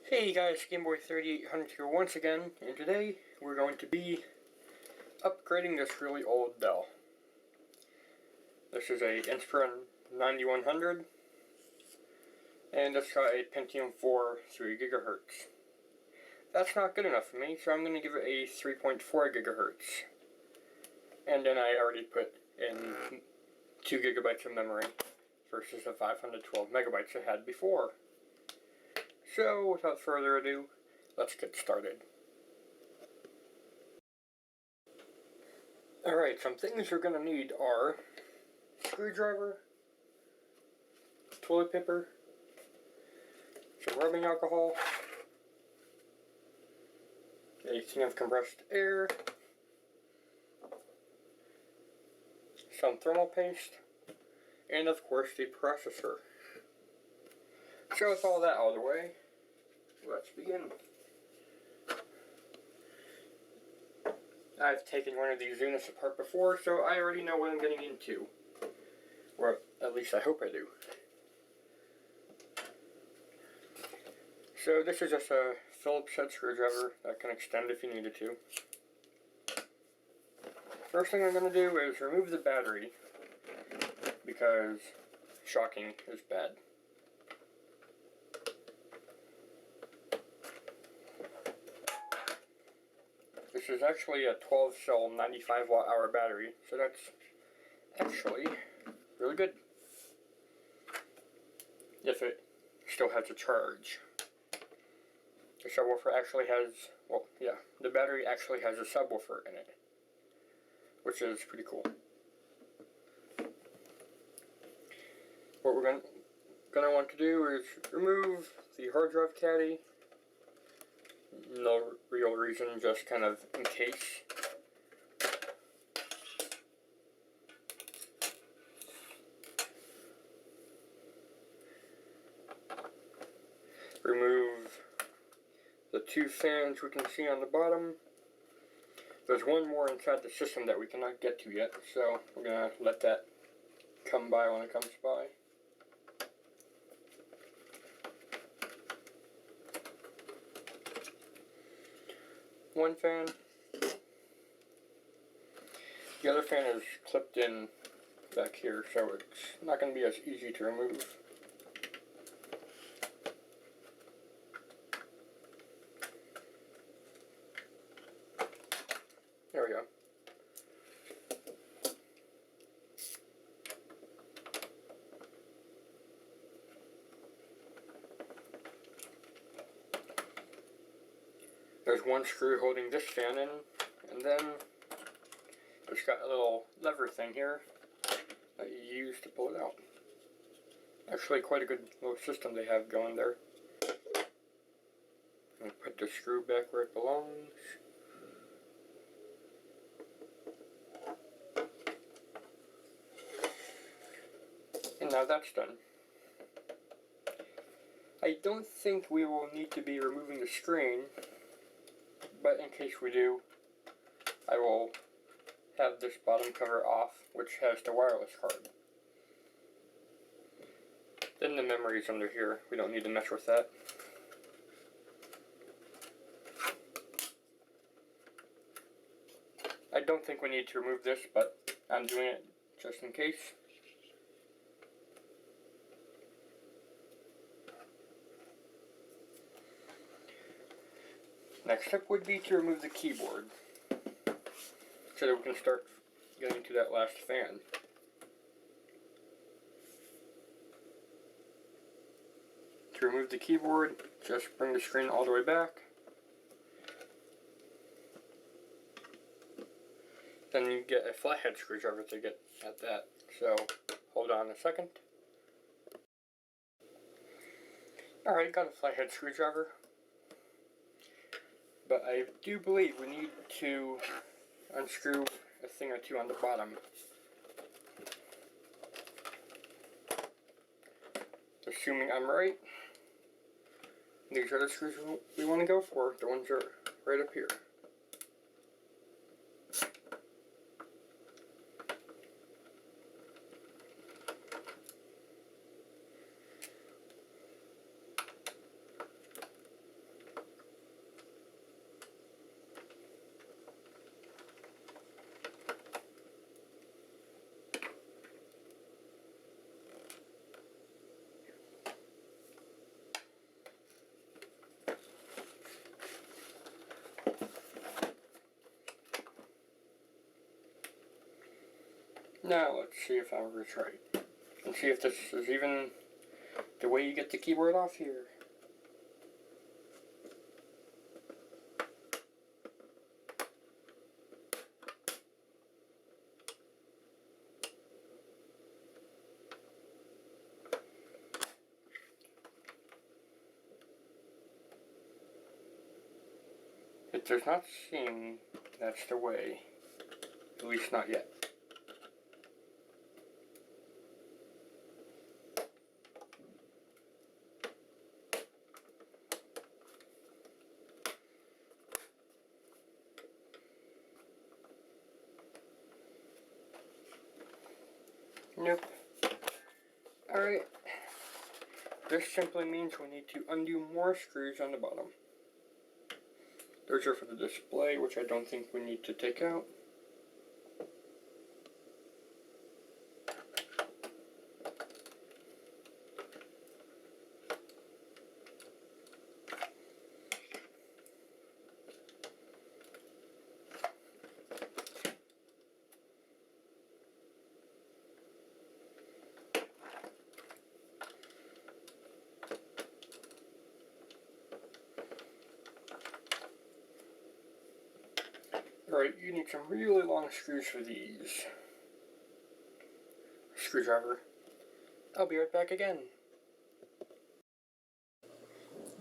Hey guys, GameBoy3800 here once again, and today we're going to be upgrading this really old Dell. This is a Inspiron 9100, and it's got a Pentium 4 3 GHz. That's not good enough for me, so I'm going to give it a 3.4 GHz. And then I already put in 2 GB of memory versus the 512 megabytes I had before. So, without further ado, let's get started. Alright, some things you're going to need are screwdriver, toilet paper, some rubbing alcohol, a tin of compressed air, some thermal paste, and of course the processor. So with all that out of the way, let's begin. I've taken one of these units apart before, so I already know what I'm getting into. Or at least I hope I do. So this is just a Phillips head screwdriver that can extend if you needed to. First thing I'm going to do is remove the battery, because shocking is bad. This is actually a 12-cell 95 watt-hour battery, so that's actually really good. If it still has a charge. The subwoofer actually has, well, yeah, the battery actually has a subwoofer in it, which is pretty cool. What we're gonna want to do is remove the hard drive caddy. No real reason, just kind of in case. Remove the two fans we can see on the bottom. There's one more inside the system that we cannot get to yet, so we're going to let that come by when it comes by. One fan. The other fan is clipped in back here, so it's not going to be as easy to remove. There we go. There's one screw holding this fan in, and then it's got a little lever thing here that you use to pull it out. Actually, quite a good little system they have going there. And put the screw back where it belongs. And now that's done. I don't think we will need to be removing the screen, but in case we do, I will have this bottom cover off, which has the wireless card. Then the memory is under here. We don't need to mess with that. I don't think we need to remove this, but I'm doing it just in case. Next step would be to remove the keyboard, so that we can start getting to that last fan. To remove the keyboard, just bring the screen all the way back. Then you get a flathead screwdriver to get at that, so hold on a second. Alright, got a flathead screwdriver. But I do believe we need to unscrew a thing or two on the bottom. Assuming I'm right, these are the screws we want to go for. The ones are right up here. Now let's see if I was right. And see if this is even the way you get the keyboard off here. It does not seem that's the way. At least not yet. Nope. Alright. This simply means we need to undo more screws on the bottom. Those are for the display, which I don't think we need to take out. Alright, you need some really long screws for these. Screwdriver. I'll be right back again.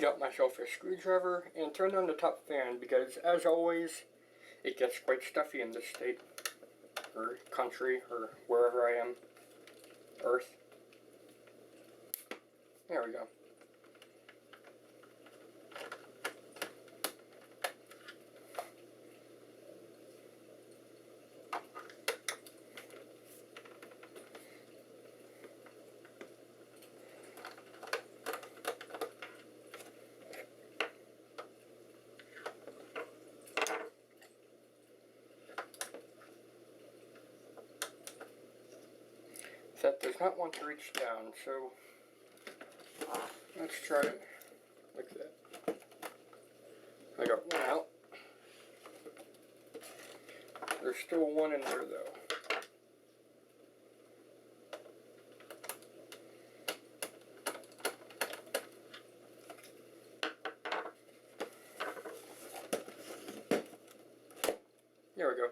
Got myself a screwdriver and turned on the top fan because, as always, it gets quite stuffy in this state, or country, or wherever I am. Earth. There we go. That does not want to reach down, so let's try it like that. I got one out. There's still one in there though. There we go.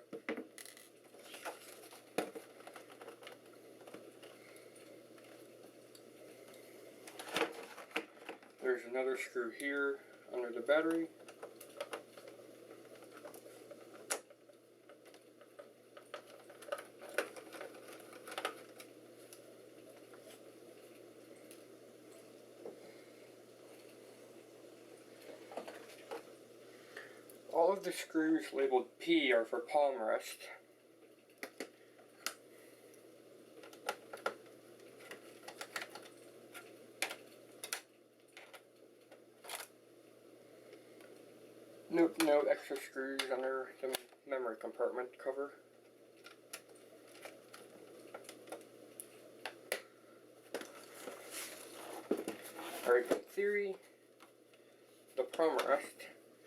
There's another screw here under the battery. All of the screws labeled P are for palm rest. Nope, no extra screws under the memory compartment cover. Alright, in theory, the palm rest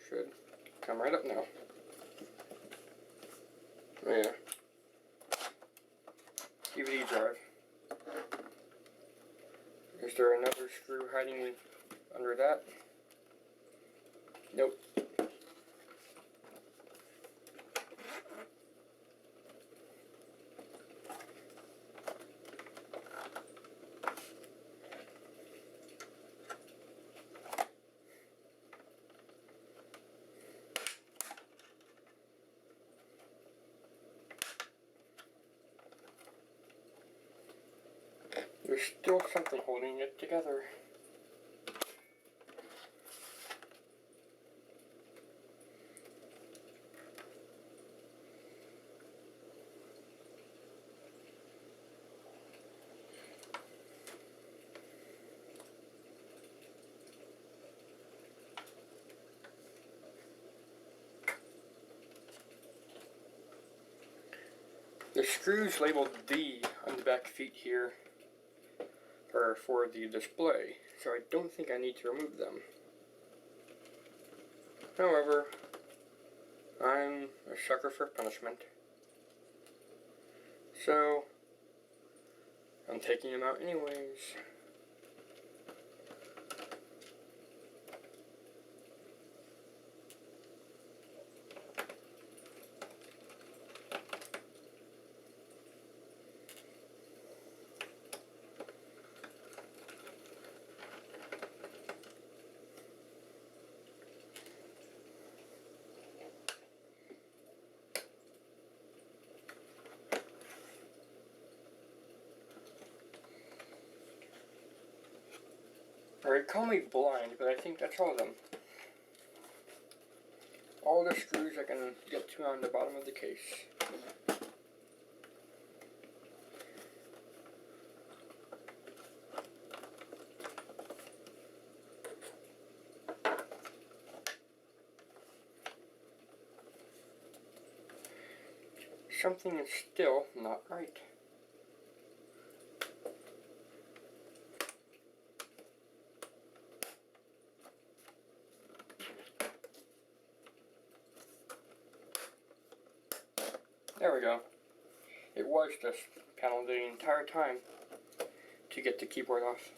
should come right up now. Oh yeah. DVD drive. Is there another screw hiding under that? Nope. There's still something holding it together. The screws labeled D on the back feet here are for the display, so I don't think I need to remove them. However, I'm a sucker for punishment. So, I'm taking them out anyways. Alright, call me blind, but I think that's all of them. All the screws I can get to on the bottom of the case. Something is still not right. There we go. It was this panel the entire time to get the keyboard off.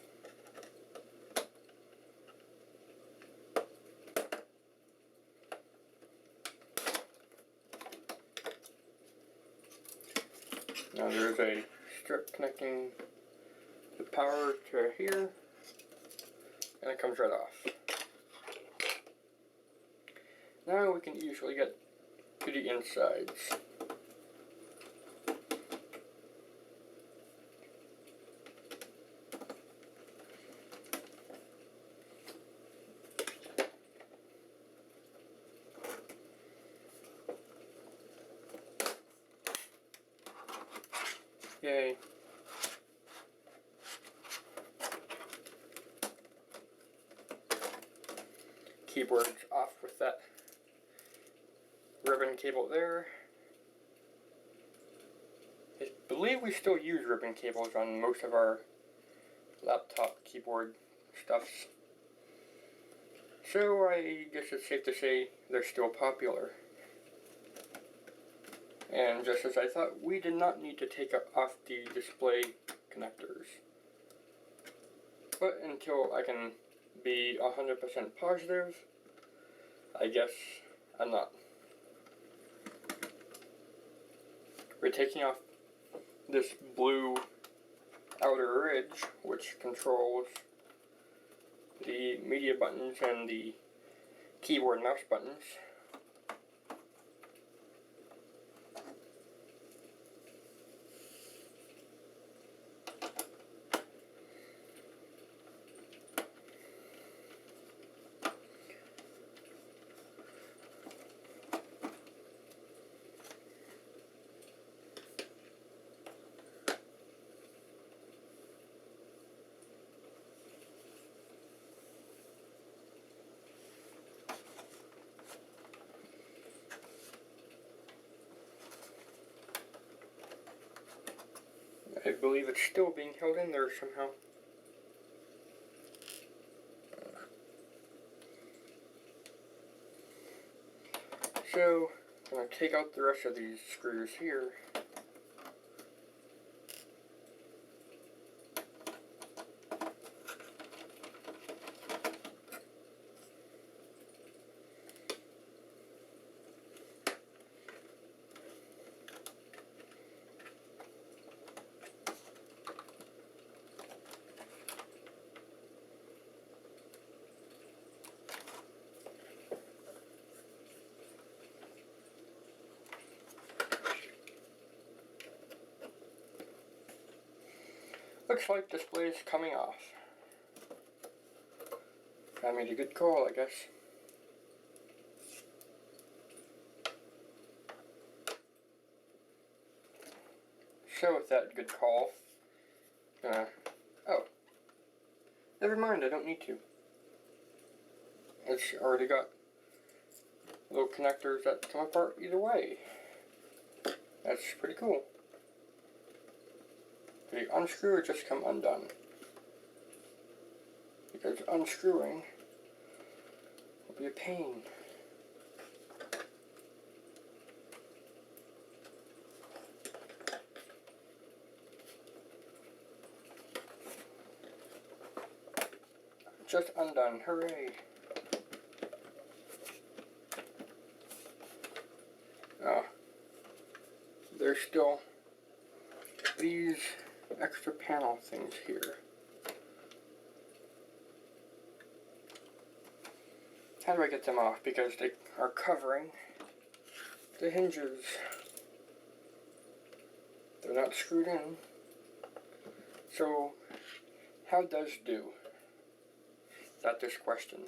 Now there's a strip connecting the power to here, and it comes right off. Now we can easily get to the insides. Yay. Keyboard's off with that ribbon cable there. I believe we still use ribbon cables on most of our laptop keyboard stuffs. So I guess it's safe to say they're still popular. And just as I thought, we did not need to take off the display connectors. But until I can be 100% positive, I guess I'm not. We're taking off this blue outer ridge, which controls the media buttons and the keyboard mouse buttons. I believe it's still being held in there somehow. So, I'm going to take out the rest of these screws here. Looks like display is coming off. I made a good call, I guess. So with that good call, oh, never mind, I don't need to. It's already got little connectors that come apart either way. That's pretty cool. They unscrew or just come undone. Because unscrewing will be a pain. just undone. Hooray! Oh, there's still these extra panel things here. How do I get them off? Because they are covering the hinges. They're not screwed in. So, how does do? That's this question.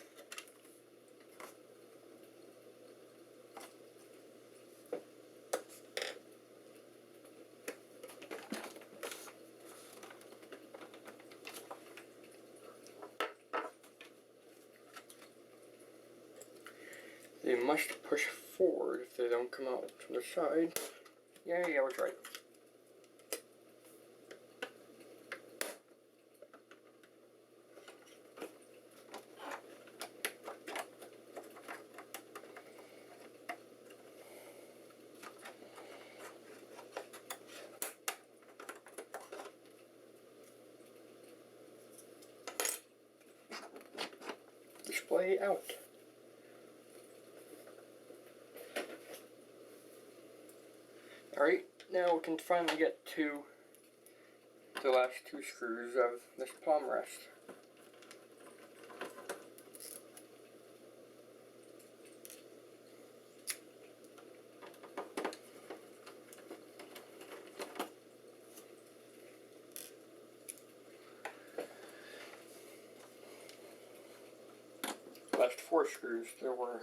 They must push forward if they don't come out from the side. Yeah, I was right. Display out. Alright, now we can finally get to the last two screws of this palm rest. Last four screws, there were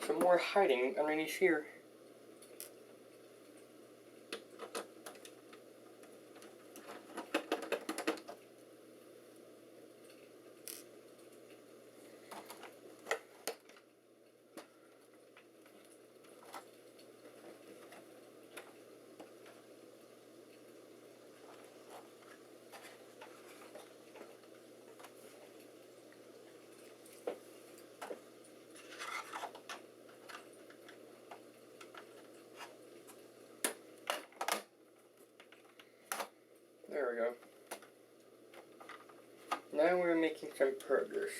some more hiding underneath here. There we go. Now we're making some progress.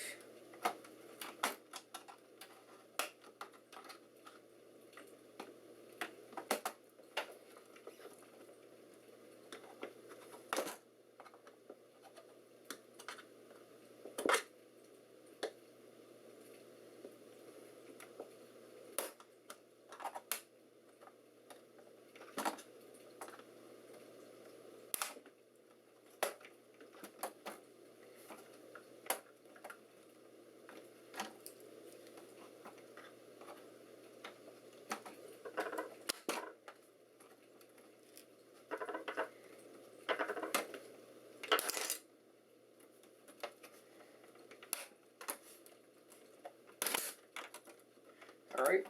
Alright,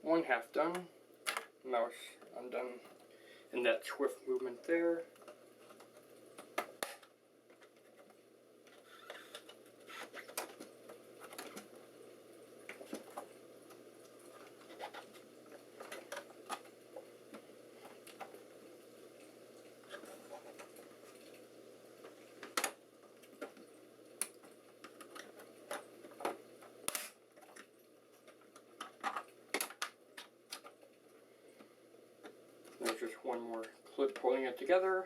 one half done. Mouse undone in that swift movement there. There's just one more clip holding it together.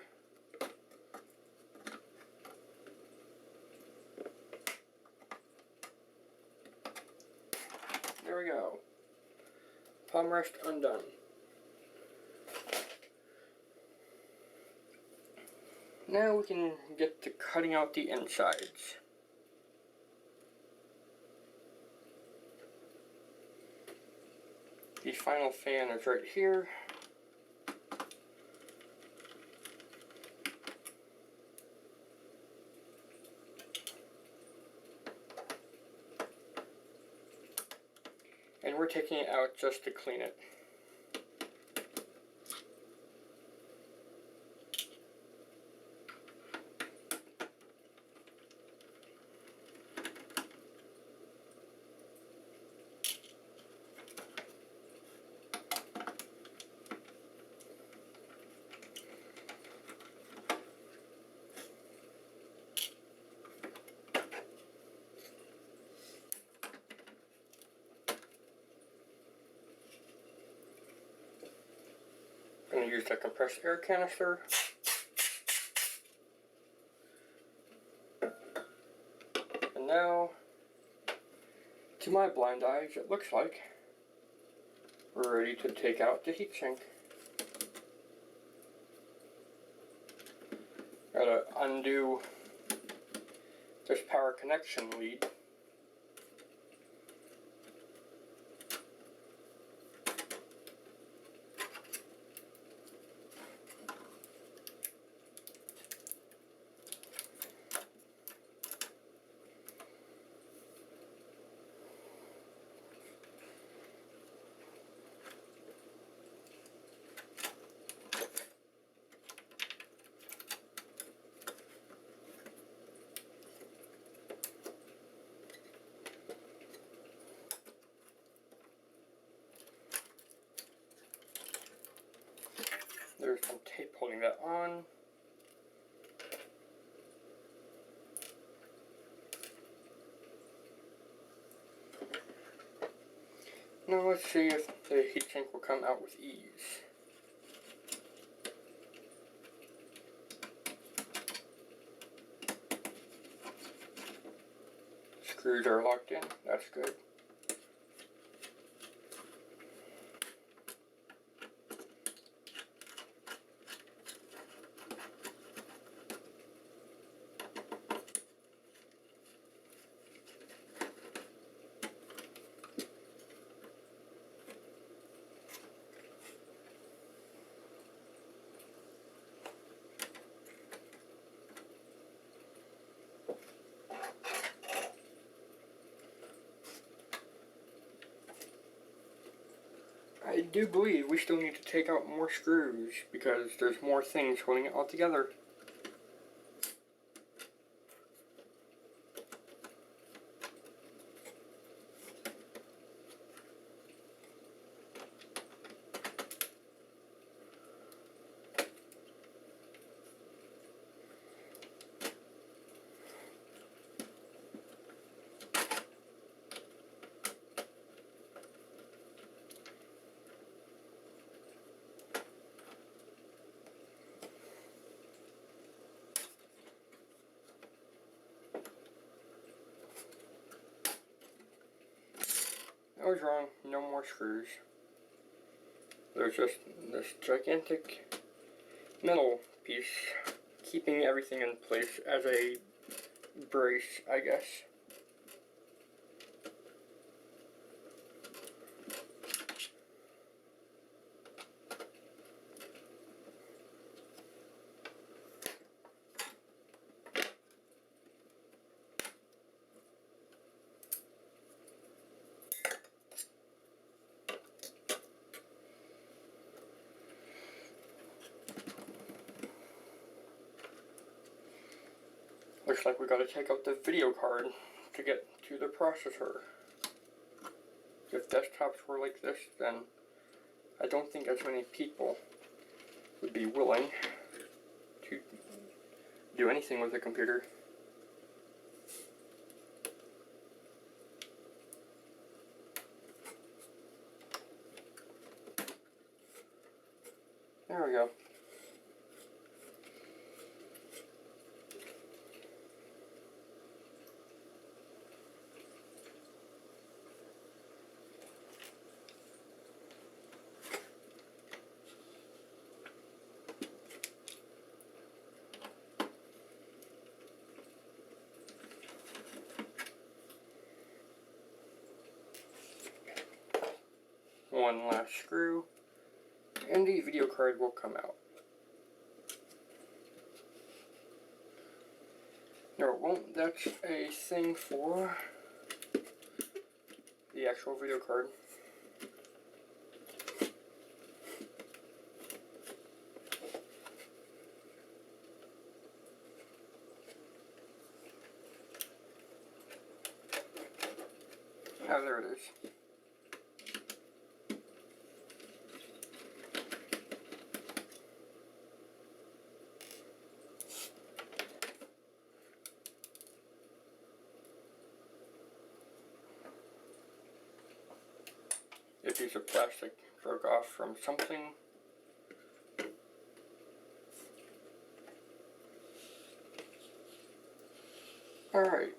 There we go. Palm rest undone. Now we can get to cutting out the insides. The final fan is right here. And we're taking it out just to clean it. going to use the compressed air canister. And now, to my blind eyes, it looks like we're ready to take out the heatsink. Gotta undo this power connection lead. There's some tape holding that on. Now let's see if the heatsink will come out with ease. Screws are locked in, that's good. I do believe we still need to take out more screws because there's more things holding it all together. I was wrong, no more screws. There's just this gigantic metal piece keeping everything in place as a brace, I guess. Looks like we gotta take out the video card to get to the processor. If desktops were like this, then I don't think as many people would be willing to do anything with a computer. There we go. One last screw, and the video card will come out. No, it won't. That's a thing for the actual video card. Ah, there it is. A piece of plastic broke off from something. Alright.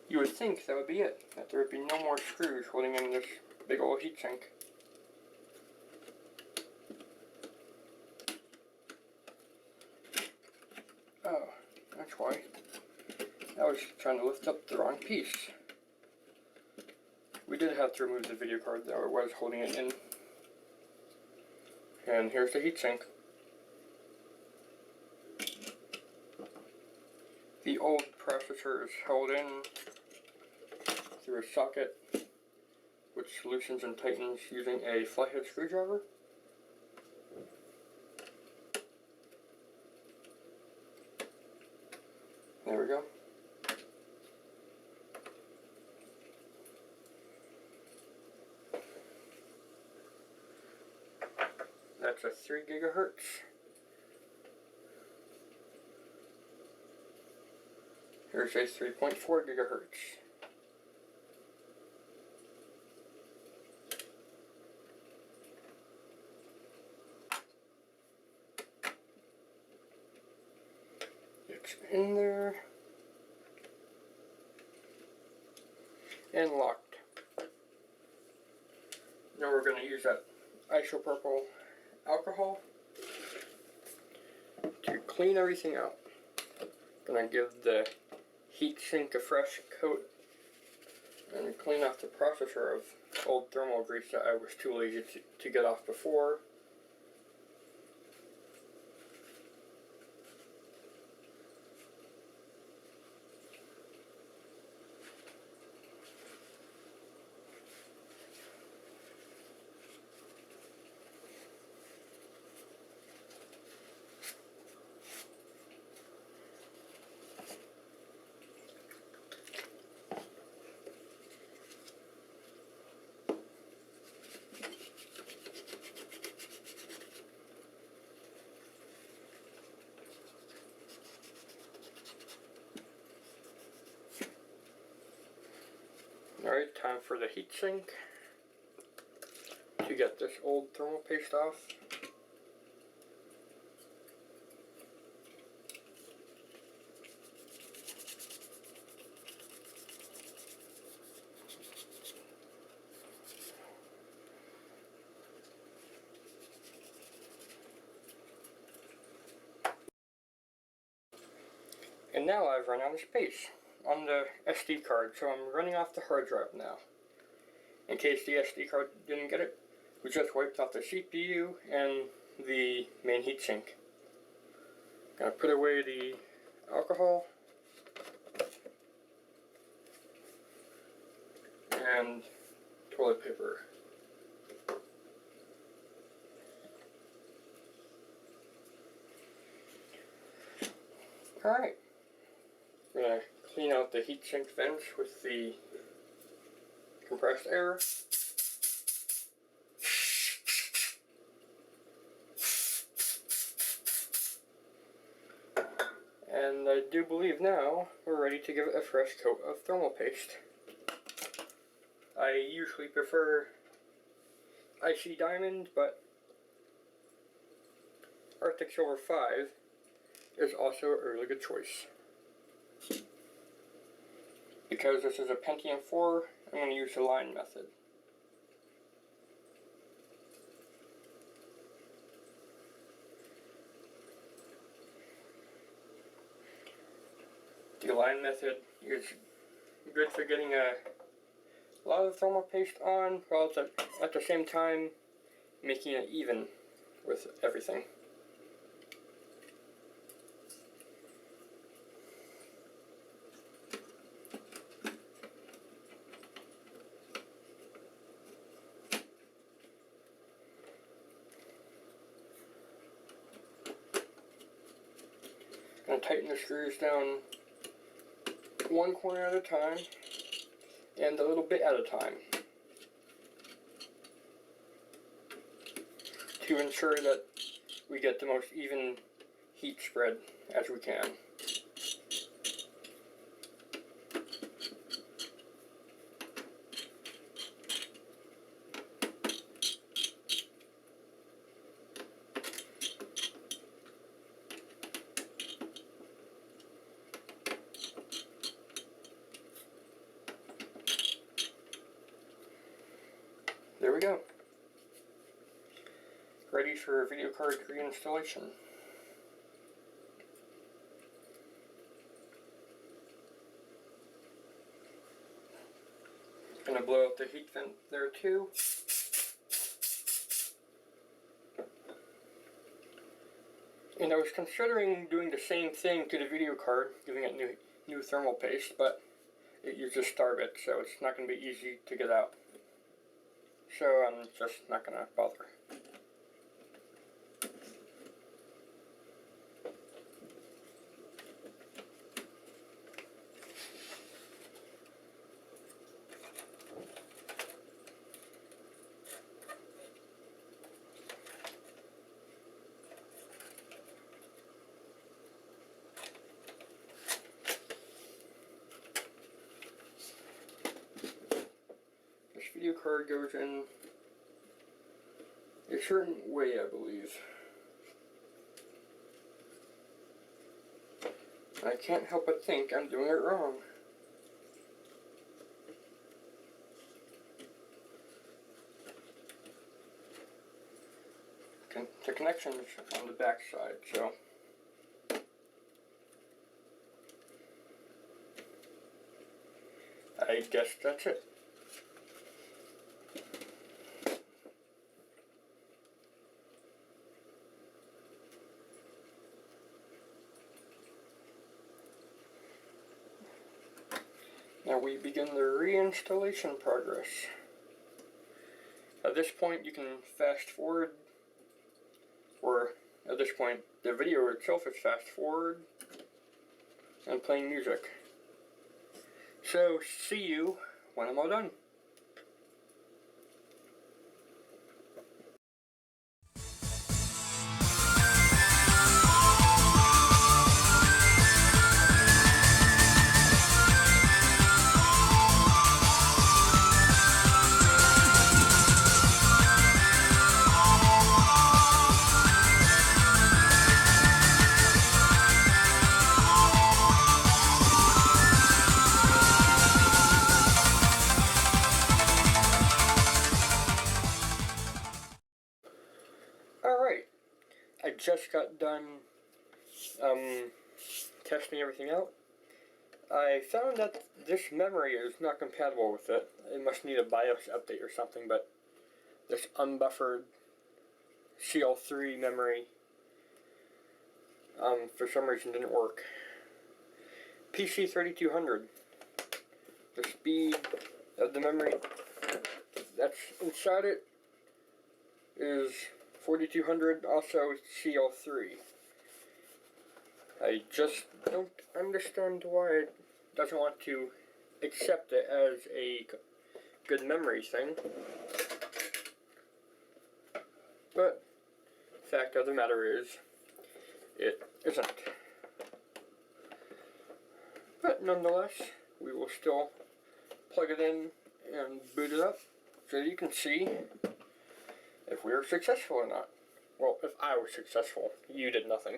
You would think that would be it, that there would be no more screws holding in this big old heatsink. Oh, that's why. I was trying to lift up the wrong piece. We did have to remove the video card though, it was holding it in. And here's the heatsink. The old processor is held in through a socket, which loosens and tightens using a flathead screwdriver. There we go. That's a 3 gigahertz. Here's a 3.4 gigahertz. It's in there. And locked. Now we're going to use that isopropyl alcohol to clean everything out. Gonna give the heatsink a fresh coat and clean off the processor of old thermal grease that I was too lazy to get off before. Alright, time for the heatsink to get this old thermal paste off. And now I've run out of space on the SD card, so I'm running off the hard drive now. In case the SD card didn't get it, we just wiped off the CPU and the main heatsink. Gonna put away the alcohol and toilet paper. Alright. I'm going to clean out the heatsink vents with the compressed air. And I do believe now we're ready to give it a fresh coat of thermal paste. I usually prefer Icy Diamond, but Arctic Silver 5 is also a really good choice. Because this is a Pentium 4, I'm going to use the line method. The line method is good for getting a lot of thermal paste on, while it's at the same time making it even with everything. Going to tighten the screws down one corner at a time and a little bit at a time to ensure that we get the most even heat spread as we can. There we go. Ready for video card reinstallation. Gonna blow out the heat vent there too. And I was considering doing the same thing to the video card, giving it new thermal paste, but it uses Starbit, so it's not going to be easy to get out. So I'm just not going to bother. Video card goes in a certain way, I believe. I can't help but think I'm doing it wrong. The connection's on the back side, so I guess that's it. Now we begin the reinstallation progress. At this point you can fast forward, or at this point the video itself is fast forward and playing music. So see you when I'm all done. Alright, I just got done testing everything out. I found that this memory is not compatible with it. It must need a BIOS update or something, but this unbuffered CL3 memory for some reason didn't work. PC3200, the speed of the memory that's inside it is 4200, also CL3. I just don't understand why it doesn't want to accept it as a good memory thing. But fact of the matter is, it isn't. But nonetheless, we will still plug it in and boot it up so you can see if we were successful or not. Well, if I was successful, you did nothing.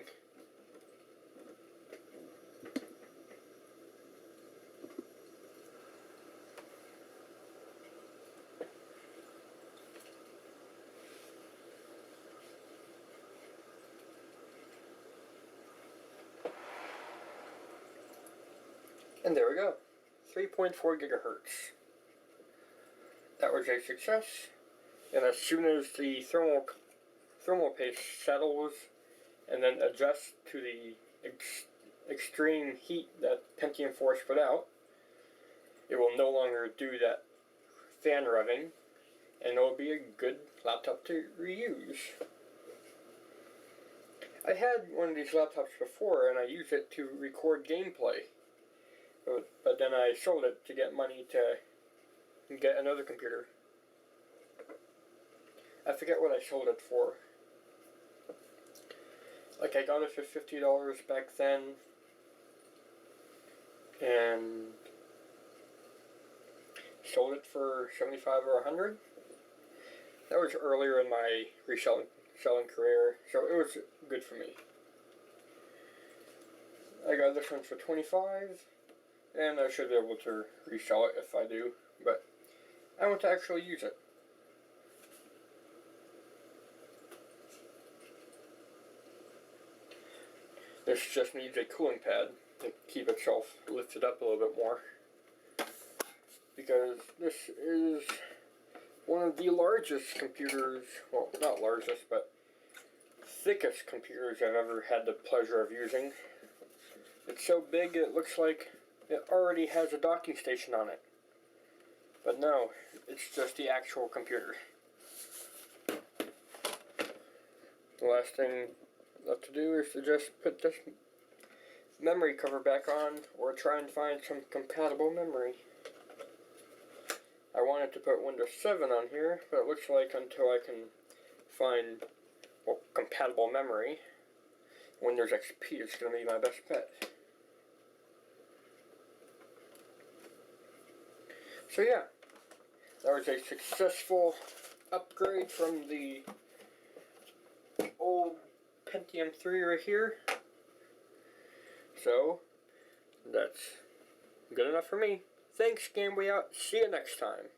And there we go, 3.4 gigahertz. That was a success. And as soon as the thermal paste settles and then adjusts to the extreme heat that Pentium 4 put out, it will no longer do that fan revving, and it will be a good laptop to reuse. I had one of these laptops before and I used it to record gameplay, but then I sold it to get money to get another computer. I forget what I sold it for. Like, I got it for $50 back then, and sold it for $75 or $100. That was earlier in my selling career, so it was good for me. I got this one for $25, and I should be able to resell it if I do, but I want to actually use it. This just needs a cooling pad to keep itself lifted up a little bit more, because this is one of the largest computers, well, not largest, but thickest computers I've ever had the pleasure of using. It's so big it looks like it already has a docking station on it. But no, it's just the actual computer. The last thing left to do is to just put this memory cover back on, or try and find some compatible memory. I wanted to put Windows 7 on here, but it looks like until I can find, well, compatible memory, Windows XP is going to be my best bet. So yeah, that was a successful upgrade from the old Pentium 3 right here. So, that's good enough for me. Thanks, Gameboy out. See you next time.